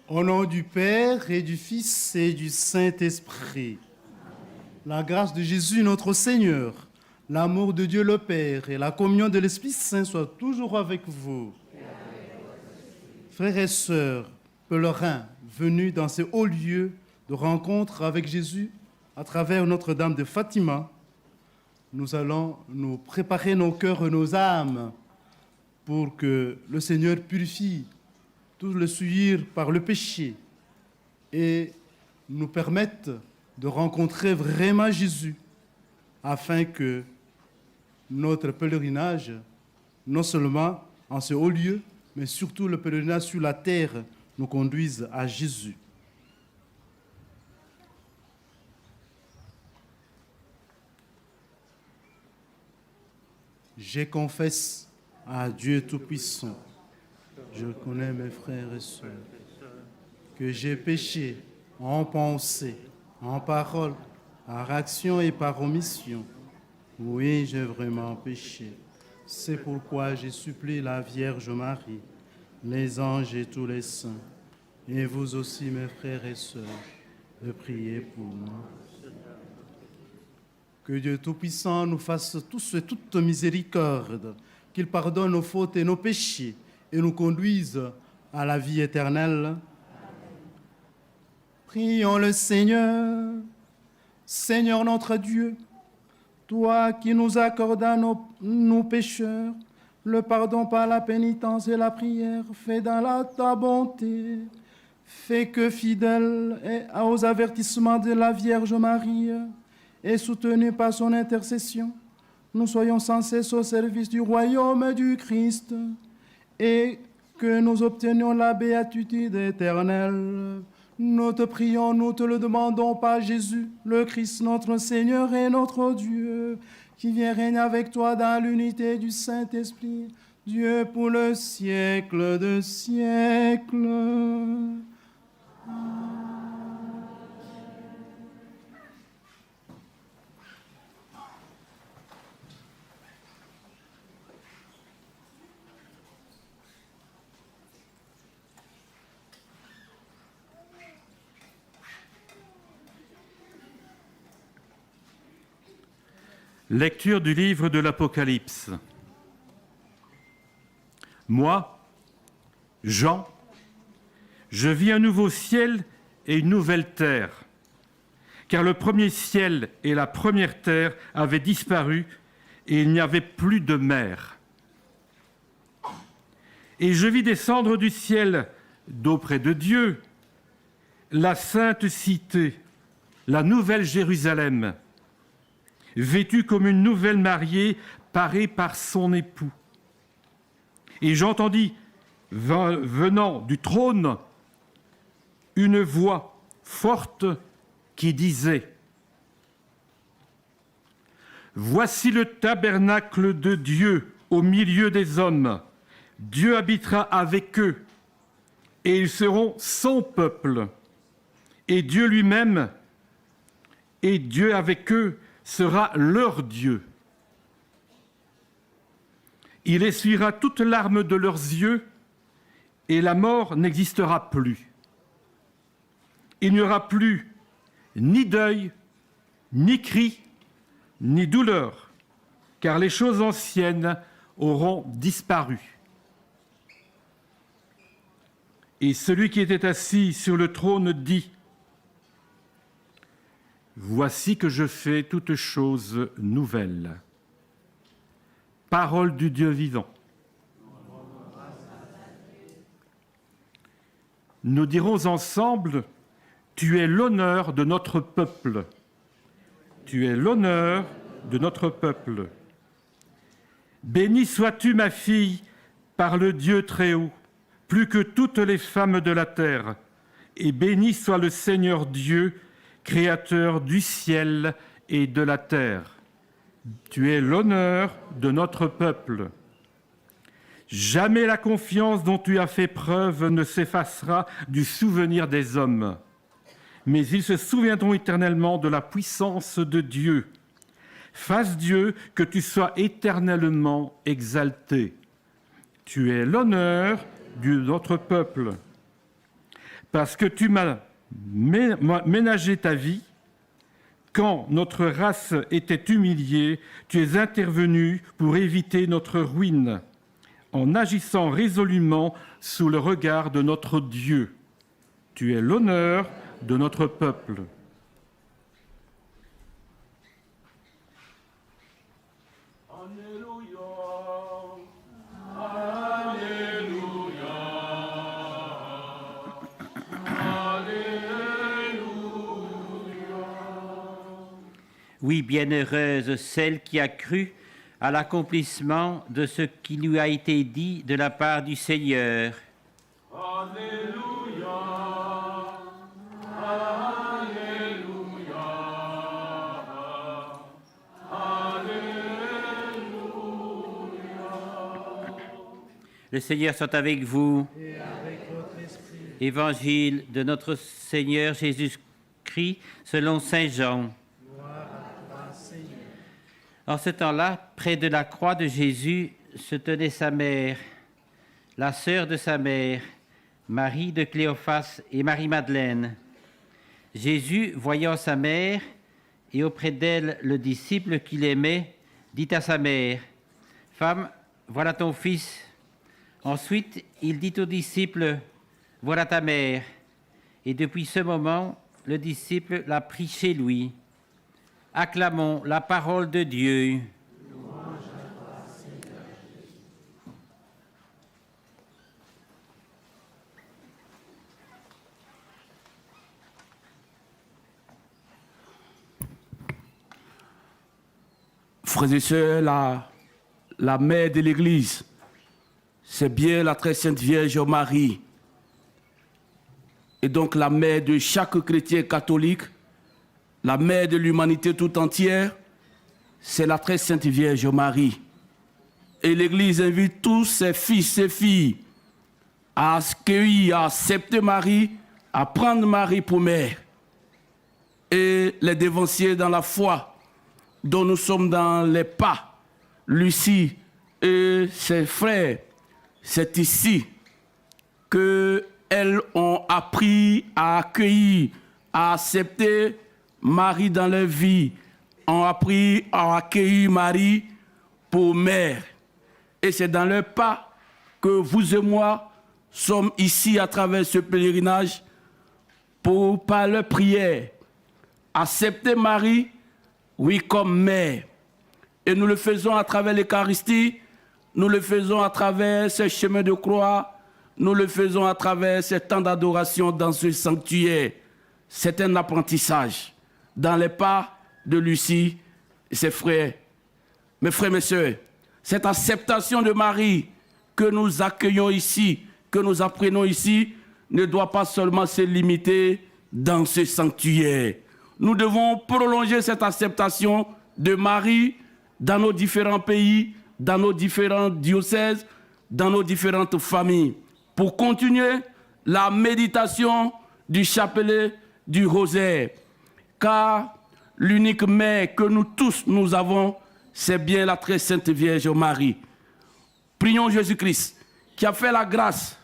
Au nom du Père et du Fils et du Saint-Esprit, la grâce de Jésus notre Seigneur, l'amour de Dieu le Père et la communion de l'Esprit Saint soient toujours avec vous. Frères et sœurs, pèlerins venus dans ces hauts lieux de rencontre avec Jésus à travers Notre-Dame de Fatima, nous allons nous préparer nos cœurs et nos âmes pour que le Seigneur purifie tout le souillure par le péché et nous permette de rencontrer vraiment Jésus afin que notre pèlerinage, non seulement en ce haut lieu, mais surtout le pèlerinage sur la terre, nous conduise à Jésus. Je confesse à Dieu Tout-Puissant, je connais mes frères et sœurs, que j'ai péché en pensée, en parole, par action et par omission. Oui, j'ai vraiment péché. C'est pourquoi je supplie la Vierge Marie, les anges et tous les saints, et vous aussi, mes frères et sœurs, de prier pour moi. Que Dieu Tout-Puissant nous fasse tous et toute miséricorde, qu'il pardonne nos fautes et nos péchés, et nous conduise à la vie éternelle. Prions le Seigneur. Seigneur notre Dieu, toi qui nous accordas nos pécheurs, le pardon par la pénitence et la prière, fais dans ta bonté, fais que fidèles aux avertissements de la Vierge Marie et soutenus par son intercession, nous soyons sans cesse au service du royaume du Christ et que nous obtenions la béatitude éternelle. Nous te prions, nous te le demandons par Jésus, le Christ, notre Seigneur et notre Dieu, qui vient régner avec toi dans l'unité du Saint-Esprit, Dieu pour le siècle de siècles. Amen. Lecture du livre de l'Apocalypse. Moi, Jean, je vis un nouveau ciel et une nouvelle terre, car le premier ciel et la première terre avaient disparu et il n'y avait plus de mer. Et je vis descendre du ciel, d'auprès de Dieu, la sainte cité, la nouvelle Jérusalem, vêtue comme une nouvelle mariée parée par son époux. Et j'entendis, venant du trône, une voix forte qui disait : « Voici le tabernacle de Dieu au milieu des hommes. Dieu habitera avec eux, et ils seront son peuple. Et Dieu lui-même, et Dieu avec eux, sera leur Dieu. Il essuiera toute larme de leurs yeux et la mort n'existera plus. Il n'y aura plus ni deuil, ni cri, ni douleur, car les choses anciennes auront disparu. Et celui qui était assis sur le trône dit : Voici que je fais toutes choses nouvelles. Parole du Dieu vivant. Nous dirons ensemble : Tu es l'honneur de notre peuple. Tu es l'honneur de notre peuple. Bénie sois-tu, ma fille, par le Dieu Très-Haut, plus que toutes les femmes de la terre, et béni soit le Seigneur Dieu, Créateur du ciel et de la terre. Tu es l'honneur de notre peuple. Jamais la confiance dont tu as fait preuve ne s'effacera du souvenir des hommes, mais ils se souviendront éternellement de la puissance de Dieu. Fasse Dieu que tu sois éternellement exalté. Tu es l'honneur de notre peuple. parce que tu m'as ménagé ta vie. Quand notre race était humiliée, tu es intervenu pour éviter notre ruine, en agissant résolument sous le regard de notre Dieu. Tu es l'honneur de notre peuple. Oui, bienheureuse celle qui a cru à l'accomplissement de ce qui lui a été dit de la part du Seigneur. Alléluia, Alléluia, Alléluia. Le Seigneur soit avec vous. Et avec votre esprit. Évangile de notre Seigneur Jésus-Christ selon Saint Jean. En ce temps-là, près de la croix de Jésus, se tenait sa mère, la sœur de sa mère, Marie de Cléophas et Marie-Madeleine. Jésus, voyant sa mère et auprès d'elle le disciple qu'il aimait, dit à sa mère, « Femme, voilà ton fils. » Ensuite, il dit au disciple, « Voilà ta mère. » Et depuis ce moment, le disciple l'a pris chez lui. Acclamons la parole de Dieu. Frères et sœurs, la mère de l'Église, c'est bien la très sainte Vierge Marie. Et donc la mère de chaque chrétien catholique, la mère de l'humanité tout entière, c'est la très sainte Vierge Marie. Et l'Église invite tous ses fils et filles à accueillir, à accepter Marie, à prendre Marie pour mère. Et les dévanciers dans la foi, dont nous sommes dans les pas, Lucie et ses frères, c'est ici qu'elles ont appris à accueillir, à accepter Marie dans leur vie, ont appris à accueillir Marie pour mère. Et c'est dans leur pas que vous et moi sommes ici à travers ce pèlerinage pour, par leur prière, accepter Marie, oui, comme mère. Et nous le faisons à travers l'Eucharistie, nous le faisons à travers ce chemin de croix, nous le faisons à travers ce temps d'adoration dans ce sanctuaire. C'est un apprentissage dans les pas de Lucie et ses frères. Mes frères, mes sœurs, cette acceptation de Marie que nous accueillons ici, que nous apprenons ici, ne doit pas seulement se limiter dans ce sanctuaire. Nous devons prolonger cette acceptation de Marie dans nos différents pays, dans nos différents diocèses, dans nos différentes familles, pour continuer la méditation du chapelet du rosaire. Car l'unique mère que nous tous nous avons, c'est bien la très sainte Vierge Marie. Prions Jésus-Christ, qui a fait la grâce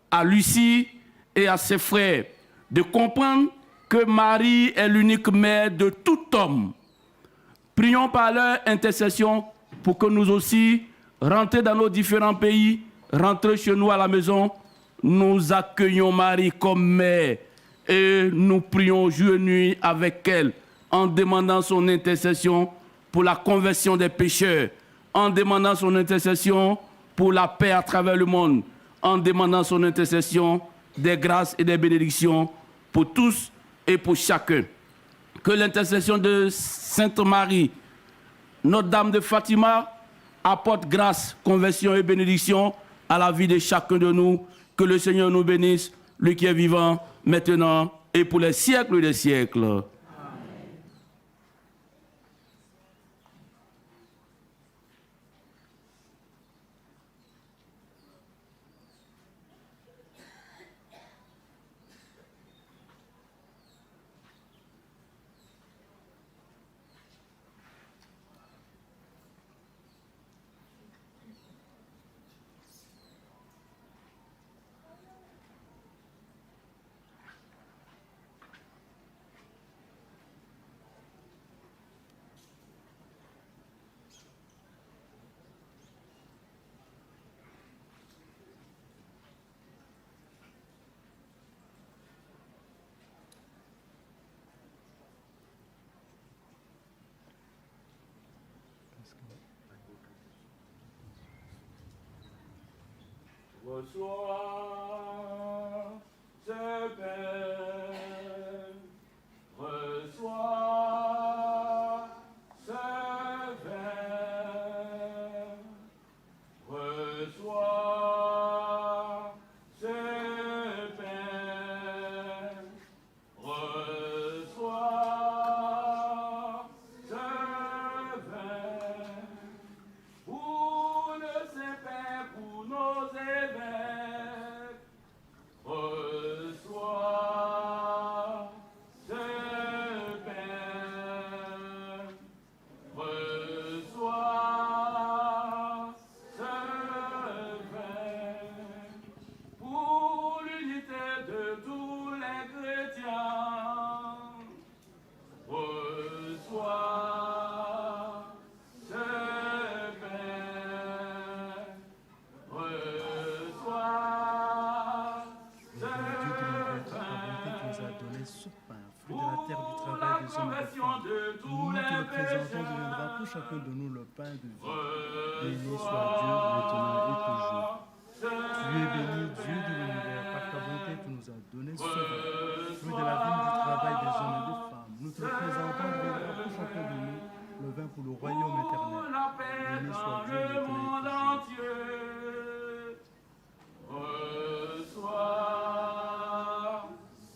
à Lucie et à ses frères de comprendre que Marie est l'unique mère de tout homme. Prions par leur intercession pour que nous aussi, rentrés dans nos différents pays, rentrés chez nous à la maison, nous accueillons Marie comme mère et nous prions jour et nuit avec elle en demandant son intercession pour la conversion des pécheurs, en demandant son intercession pour la paix à travers le monde, en demandant son intercession des grâces et des bénédictions pour tous et pour chacun. Que l'intercession de Sainte Marie, Notre-Dame de Fatima, apporte grâce, conversion et bénédiction à la vie de chacun de nous. Que le Seigneur nous bénisse, lui qui est vivant, maintenant et pour les siècles des siècles. Reçois ce pain, reçois ce vin, reçois ce pain, reçois ce vin, pour le Saint-Père, pour nos évêques, reçois ce pain, reçois ce vin, pour l'unité de tous les chrétiens, reçois ce pain, reçois ce Dieu de l'univers, ta bonté qui nous a donné ce pain, fruit de la terre, du travail des hommes et des femmes. Nous te le présentons, deviendra pour chacun de nous le pain de vie. Béni soit Dieu maintenant et toujours. Tu es béni, Dieu de l'univers, par ta bonté tu nous as donné ce pain, fruit de la vigne du travail des hommes et des femmes. Nous te le présentons, deviendra pour chacun de nous le vin pour le royaume éternel. la paix Béni soit dans Dieu le maintenant monde et toujours. entier. Reçois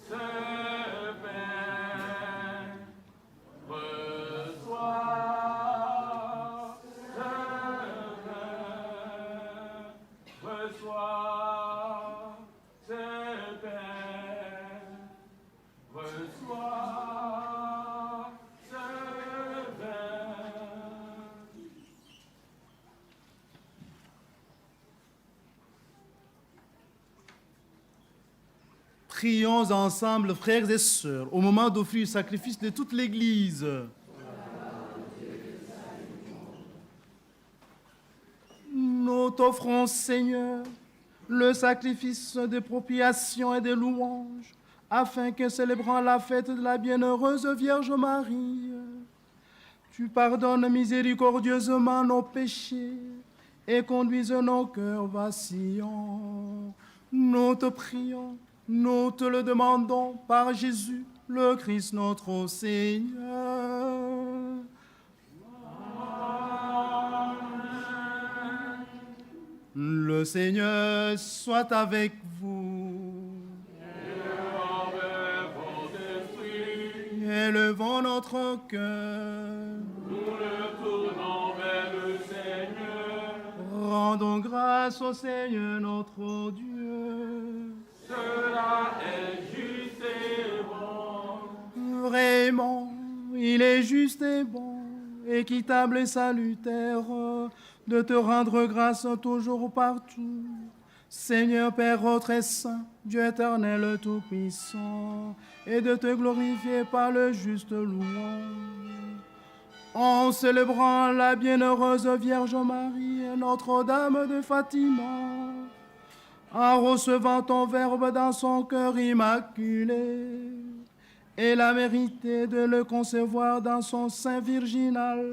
ce pain, reçois ce pain, reçois ce pain, reçois ce pain. Prions ensemble, frères et sœurs, au moment d'offrir le sacrifice de toute l'Église. Nous t'offrons, Seigneur, le sacrifice de propiation et de louange, afin que, célébrant la fête de la bienheureuse Vierge Marie, tu pardonnes miséricordieusement nos péchés et conduises nos cœurs vacillants. Nous te prions, nous te le demandons par Jésus, le Christ notre Seigneur. Le Seigneur soit avec vous. Élevons notre cœur. Nous le tournons vers le Seigneur. Rendons grâce au Seigneur notre Dieu. Cela est juste et bon. Vraiment, il est juste et bon, équitable et salutaire de te rendre grâce toujours partout. Seigneur Père très saint, Dieu éternel tout-puissant, et de te glorifier par le juste louange. En célébrant la bienheureuse Vierge Marie et Notre-Dame de Fatima, en recevant ton Verbe dans son cœur immaculé, elle a mérité de le concevoir dans son sein virginal,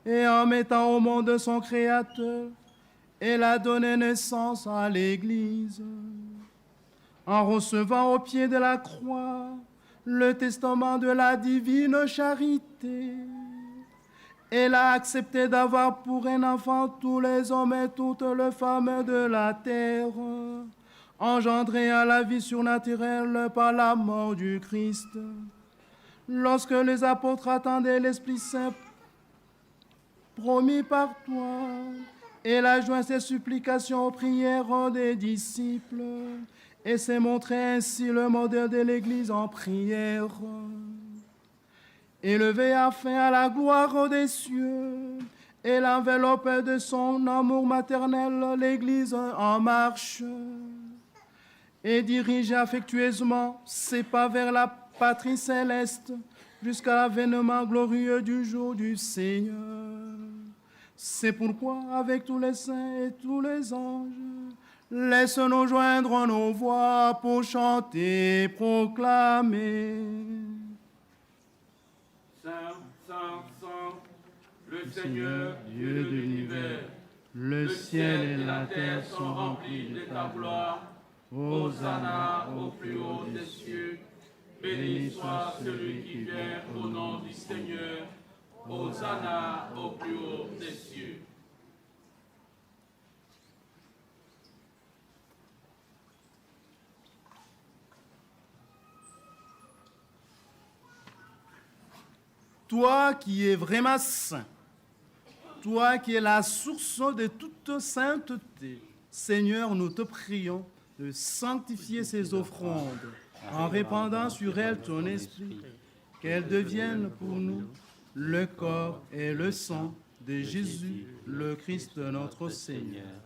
et en mettant au monde son Créateur, elle a donné naissance à l'Église. En recevant au pied de la croix le testament de la divine charité, elle a accepté d'avoir pour un enfant tous les hommes et toutes les femmes de la terre, engendrés à la vie surnaturelle par la mort du Christ. Lorsque les apôtres attendaient l'Esprit Saint promis par toi, elle a joint ses supplications aux prières des disciples et s'est montré ainsi le modèle de l'Église en prière. Élevée afin à la gloire des cieux, elle enveloppe de son amour maternel l'Église en marche et dirige affectueusement ses pas vers la patrie céleste jusqu'à l'avènement glorieux du jour du Seigneur. C'est pourquoi, avec tous les saints et tous les anges, laisse-nous joindre nos voix pour chanter et proclamer. Saint, Saint, Saint, le Seigneur, Dieu de l'univers, Le ciel et la terre sont remplis de ta gloire. Hosanna au plus haut des cieux. Béni soit celui qui vient au nom du Seigneur. Hosanna au plus haut des cieux. Toi qui es vraiment saint, toi qui es la source de toute sainteté, Seigneur, nous te prions de sanctifier ces offrandes en répandant sur elles ton esprit, qu'elles deviennent pour nous le corps et le sang de Jésus, le Christ notre Seigneur.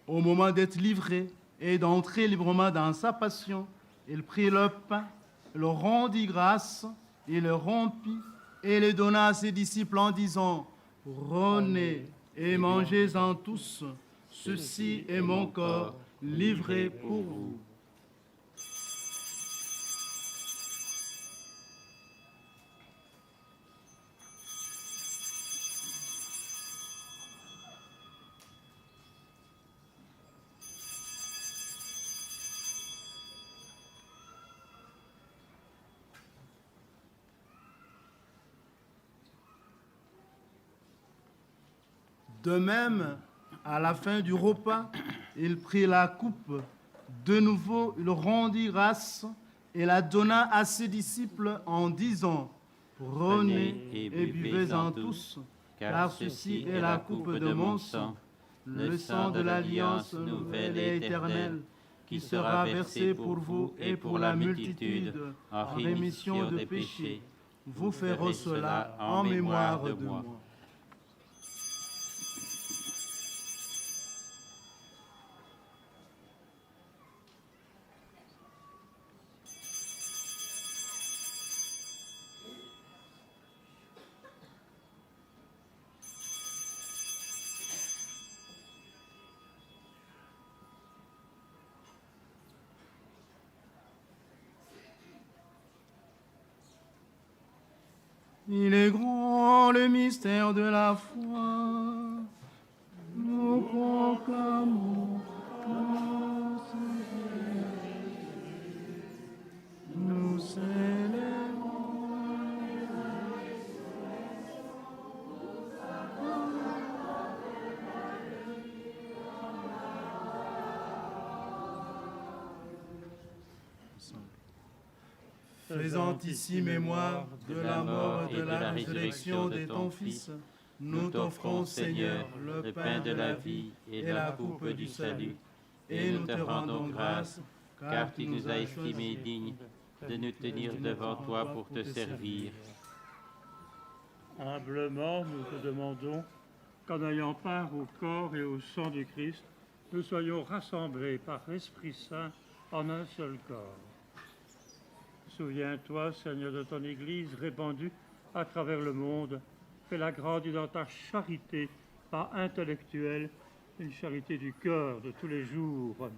Au moment d'être livré et d'entrer librement dans sa passion, il prit le pain, le rendit grâce, il le rompit et le donna à ses disciples en disant: Prenez et mangez-en tous, ceci est mon corps livré pour vous. De même, à la fin du repas, il prit la coupe. De nouveau, il rendit grâce et la donna à ses disciples en disant: Prenez et buvez-en tous, car ceci est la coupe de mon sang, le sang de l'alliance nouvelle et éternelle, qui sera versé pour vous et pour la multitude en rémission de péchés. Vous ferez cela en mémoire de moi. Il est grand le mystère de la foi. Nous proclamons la Sainte Vierge. Nous célébrons. Faisant ici mémoire de la mort et de la résurrection de ton Fils, nous t'offrons, Seigneur, le pain de la vie et la coupe du salut, et nous te rendons grâce, car tu nous as estimés dignes de nous tenir devant toi pour te servir. Humblement, nous te demandons qu'en ayant part au corps et au sang du Christ, nous soyons rassemblés par l'Esprit Saint en un seul corps. Souviens-toi, Seigneur, de ton Église répandue à travers le monde. Fais-la grandir dans ta charité, pas intellectuelle, une charité du cœur de tous les jours.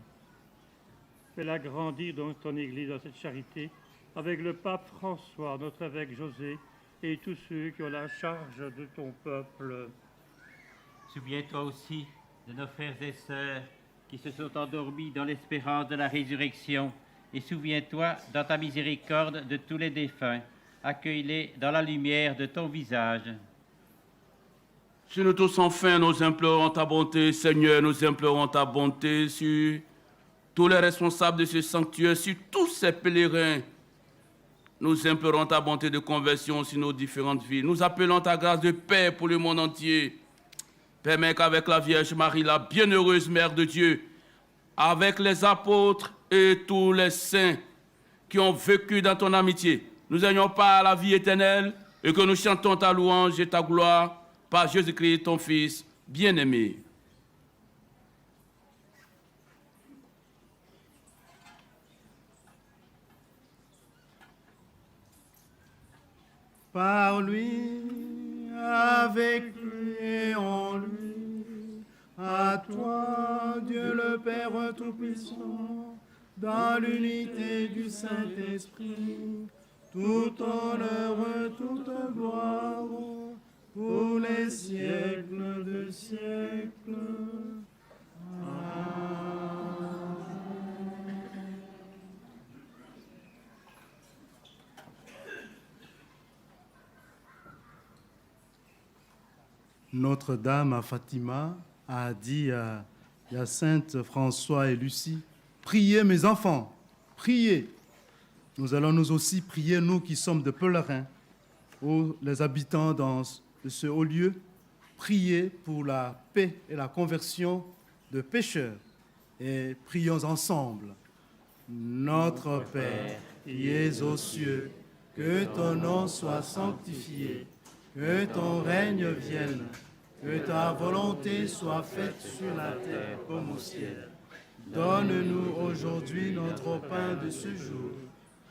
Fais-la grandir dans ton Église, dans cette charité, avec le pape François, notre évêque José, et tous ceux qui ont la charge de ton peuple. Souviens-toi aussi de nos frères et sœurs qui se sont endormis dans l'espérance de la résurrection. Et souviens-toi, dans ta miséricorde, de tous les défunts. Accueille-les dans la lumière de ton visage. Sur nous tous enfin, nous implorons ta bonté, Seigneur, nous implorons ta bonté sur tous les responsables de ce sanctuaire, sur tous ces pèlerins. Nous implorons ta bonté de conversion sur nos différentes villes. Nous appelons ta grâce de paix pour le monde entier. Permets qu'avec la Vierge Marie, la bienheureuse Mère de Dieu, avec les apôtres et tous les saints qui ont vécu dans ton amitié, nous ayons part à la vie éternelle et que nous chantons ta louange et ta gloire par Jésus-Christ, ton Fils bien-aimé. Par lui, avec lui et en lui, à toi, Dieu le Père Tout-Puissant, dans l'unité du Saint-Esprit, tout honneur, toute gloire, pour les siècles de siècles. Notre-Dame à Fatima a dit à Hyacinthe, François et Lucie, « Priez mes enfants, priez !» Nous allons nous aussi prier, nous qui sommes de pèlerins, les habitants de ce haut lieu, priez pour la paix et la conversion de pécheurs. Et prions ensemble. Notre Père, qui es aux cieux, que ton nom soit sanctifié, que ton règne vienne, que ta volonté soit faite sur la terre comme au ciel. Donne-nous aujourd'hui notre pain de ce jour.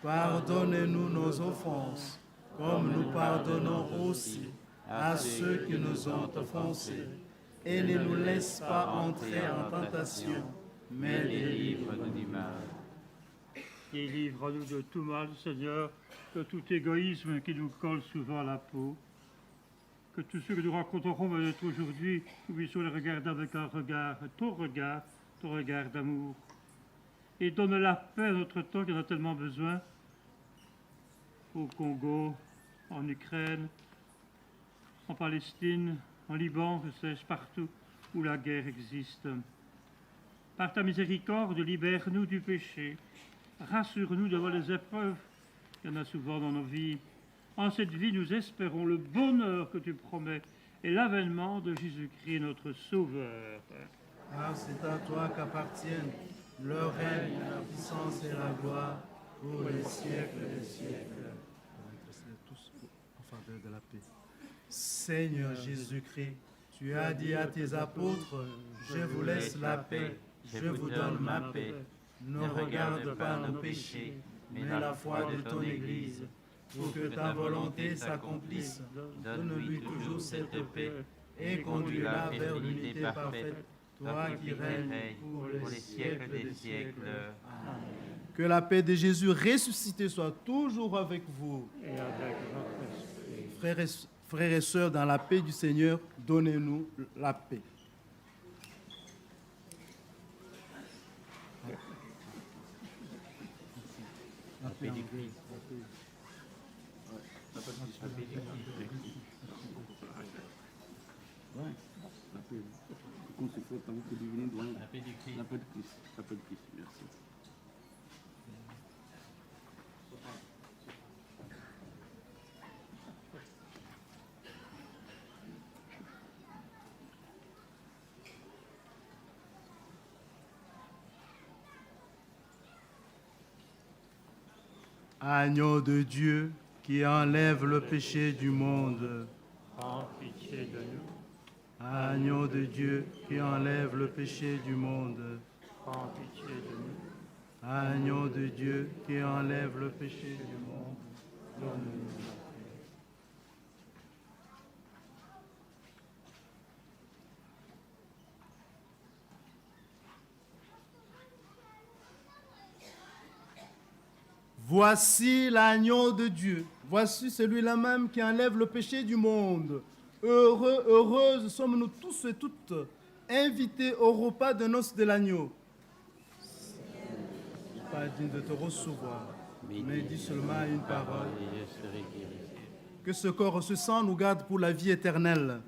Pardonne-nous nos offenses, comme nous pardonnons aussi à ceux qui nous ont offensés. Et ne nous laisse pas entrer en tentation, mais délivre-nous du mal. Délivre-nous de tout mal, Seigneur, de tout égoïsme qui nous colle souvent à la peau. Que tous ceux que nous rencontrerons peut-être aujourd'hui, nous puissions les regarder avec un regard, ton regard d'amour. Et donne la paix à notre temps qui en a tellement besoin, au Congo, en Ukraine, en Palestine, en Liban, je sais, partout où la guerre existe. Par ta miséricorde, libère-nous du péché, rassure-nous devant les épreuves, il y en a souvent dans nos vies. En cette vie, nous espérons le bonheur que tu promets et l'avènement de Jésus-Christ, notre Sauveur. Ah, c'est à toi qu'appartiennent le règne, la puissance et la gloire pour les siècles des siècles. Tous en faveur de la paix. Seigneur Jésus-Christ, tu as dit à tes apôtres, je vous laisse la paix, je vous donne ma paix. Ne regarde pas nos péchés, mais la foi de ton Église. Pour que ta volonté s'accomplisse, donne-lui toujours cette paix et conduis-la vers l'unité parfaite, toi qui règnes pour les siècles des siècles. Amen. Que la paix de Jésus ressuscité soit toujours avec vous. Et avec votre esprit. Frères et sœurs, dans la paix du Seigneur, donnez-nous la paix. La paix du Christ. Merci. Agneau de Dieu qui enlève le péché du monde. Prends pitié de nous. Agneau de Dieu qui enlève le péché du monde. Prends pitié de nous. Agneau de Dieu qui enlève le péché du monde. Donne-nous la paix. Voici l'agneau de Dieu. Voici celui-là même qui enlève le péché du monde. Heureux, heureuses sommes-nous tous et toutes invités au repas de noces de l'agneau. Je ne suis pas digne de te recevoir, mais dis seulement une parole. Et je serai guéri. Que ce corps, ce sang nous garde pour la vie éternelle.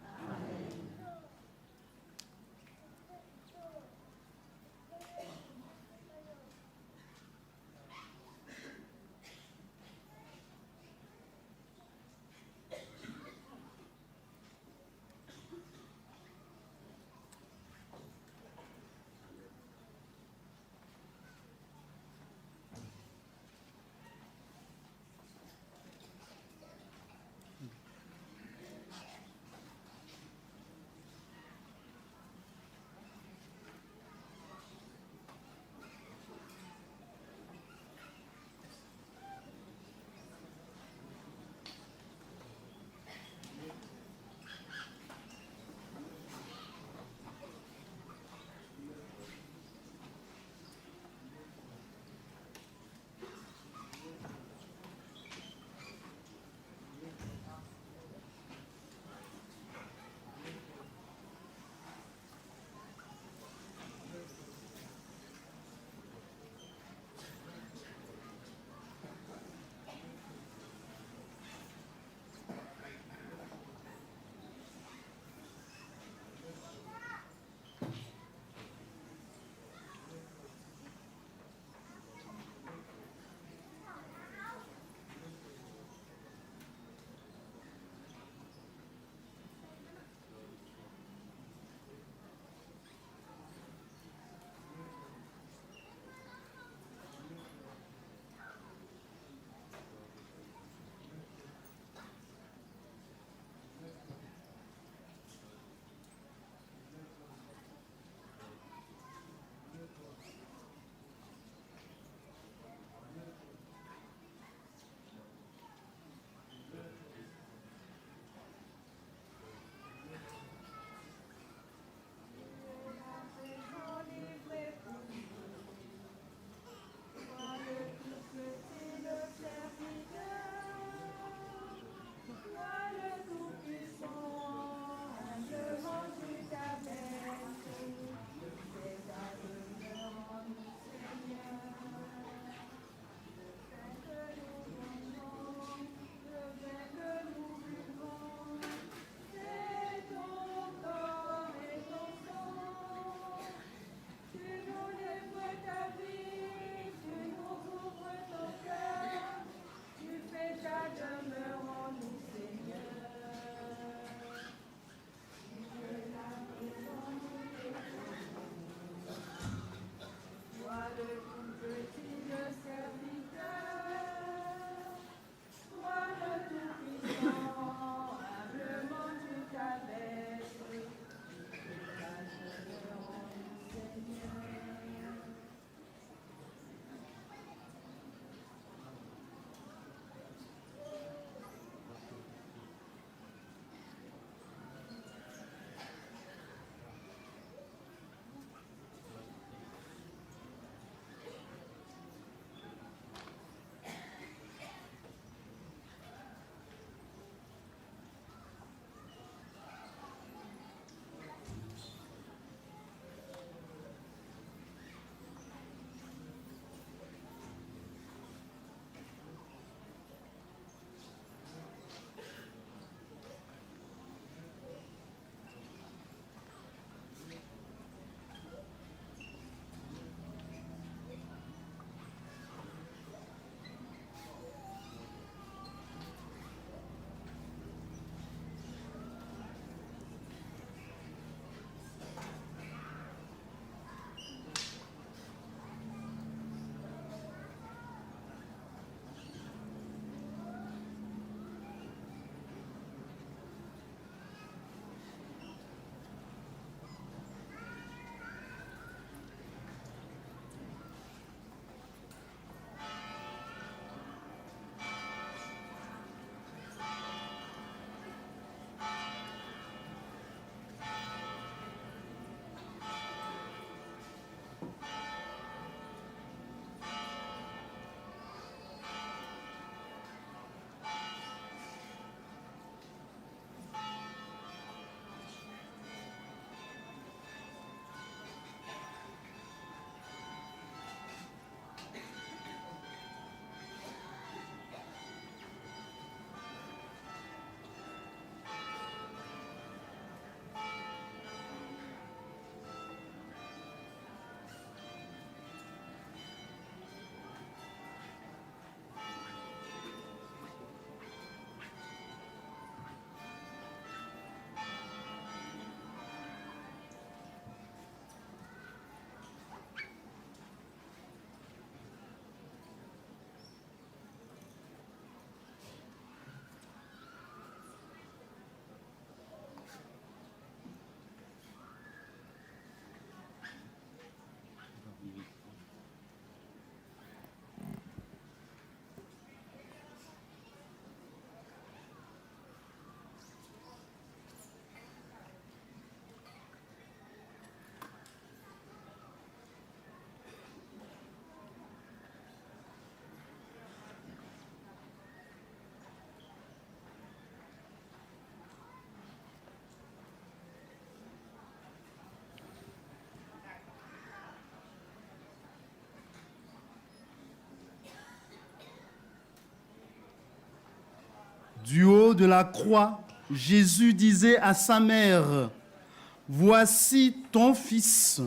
Du haut de la croix, Jésus disait à sa mère, « Voici ton fils ».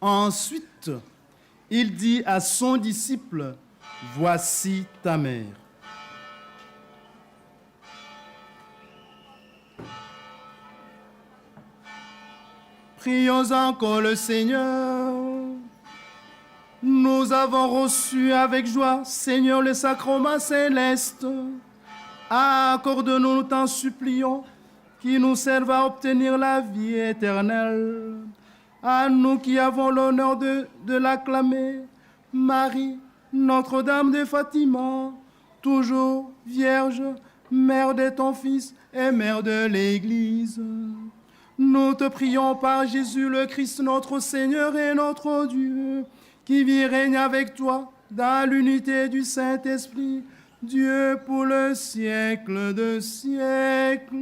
Ensuite, il dit à son disciple, « Voici ta mère ». Prions encore le Seigneur. Nous avons reçu avec joie, Seigneur, le sacrement céleste. Accorde-nous, nous t'en supplions, qui nous servent à obtenir la vie éternelle. À nous qui avons l'honneur de l'acclamer, Marie, Notre-Dame de Fatima, toujours Vierge, Mère de ton Fils et Mère de l'Église. Nous te prions par Jésus le Christ, notre Seigneur et notre Dieu, qui vit et règne avec toi dans l'unité du Saint-Esprit, Dieu pour le siècle de siècles.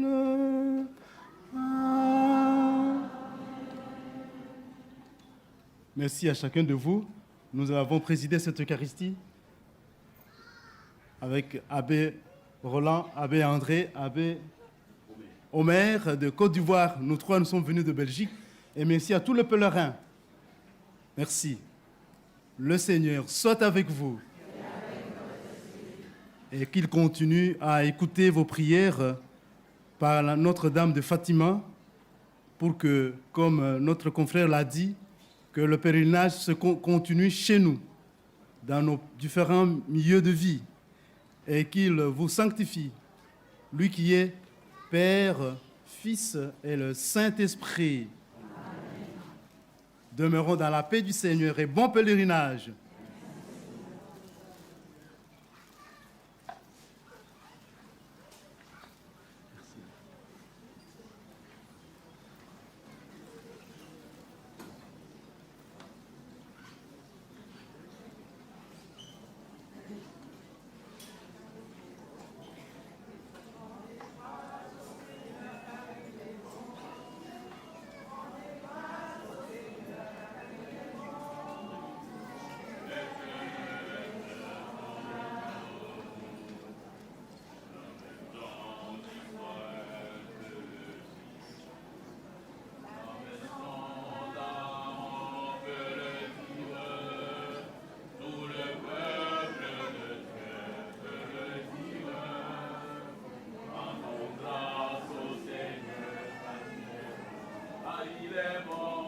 Amen. Merci à chacun de vous. Nous avons présidé cette Eucharistie avec Abbé Roland, Abbé André, Abbé Omer de Côte d'Ivoire. Nous trois, nous sommes venus de Belgique. Et merci à tous les pèlerins. Merci. Le Seigneur soit avec vous. Et qu'il continue à écouter vos prières par la Notre-Dame de Fatima pour que, comme notre confrère l'a dit, que le pèlerinage se continue chez nous, dans nos différents milieux de vie, et qu'il vous sanctifie, lui qui est Père, Fils et le Saint-Esprit. Demeurons dans la paix du Seigneur et bon pèlerinage. Il est mort.